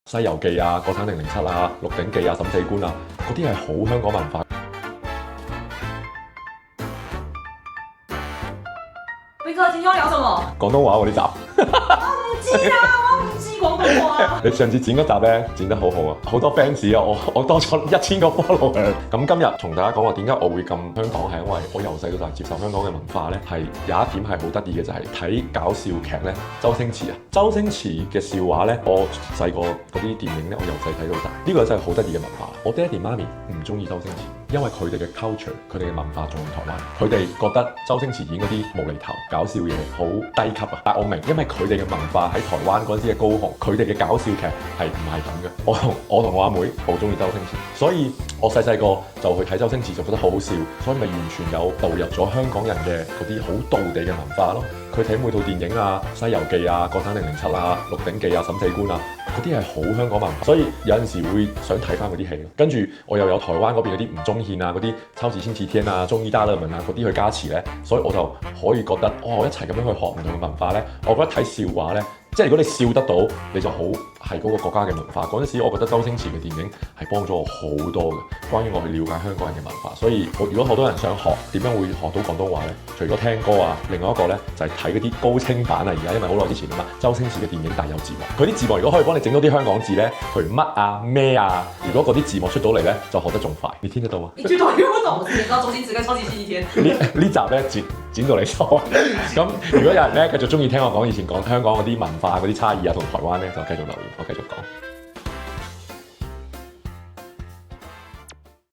《西遊記》啊、《國產007》啊、《鹿鼎記》啊、《審死官》啊，嗰啲係好香港文化。飛哥，今天要聊什麼？廣東話喎呢集。唔知啊，我唔知廣東話。你上次剪嗰集咧剪得好好啊，好多 fans 啊，我多咗1000個 follower。咁今日同大家講話點解我會咁香港，係因為我由細到大接受香港嘅文化咧，係有一點係好得意嘅，就係睇搞笑劇咧。周星馳啊，周星馳嘅笑話咧，我細個嗰啲電影咧，我由細睇到大，呢個真係好得意嘅文化。我爹哋媽咪唔中意周星馳，因為佢哋嘅 culture，佢哋嘅文化重台灣，佢哋覺得周星馳演嗰啲無厘頭搞笑嘢好低級啊。但我明，因為佢哋嘅文化喺台灣嗰陣時嘅高雄，佢哋嘅搞笑劇係唔係咁嘅。我同我阿妹好中意周星馳，所以我細細個就去睇周星馳，就覺得好好笑，所以咪完全有導入咗香港人嘅嗰啲好道地嘅文化咯。佢睇每套電影啊，《西遊記》啊，《國產007》啊，《鹿鼎記》啊，《審死官》啊，嗰啲係好香港文化，所以有陣時會想睇翻嗰啲戲咯。跟住我又有台灣嗰邊嗰啲吳宗憲啊，嗰啲《超級星期天》啊，《綜藝大熱門》啊嗰啲去加持咧，所以我就可以覺得一齊咁樣去學唔同嘅文化咧，我覺得睇笑話咧。即係如果你笑得到，你就好係嗰個國家嘅文化。嗰陣時，我覺得周星馳嘅電影係幫咗我好多嘅，關於我去了解香港人嘅文化。所以如果好多人想學點樣會學到廣東話呢？除咗聽歌啊，另外一個呢就係睇嗰啲高清版啊。而家因為好耐之前啊嘛，周星馳嘅電影帶有字幕，佢啲字幕如果可以幫你整到啲香港字呢，譬如乜啊咩啊，如果嗰啲字幕出到嚟呢，就學得仲快。你聽得到啊？一句都聽不懂，我只知道周星馳跟超級星期天。呢集呢剪到你錯。咁如果有人呢繼續中意聽我講以前講香港嗰啲文化嗰啲差異啊，同台灣呢，就繼續留言，我繼續講。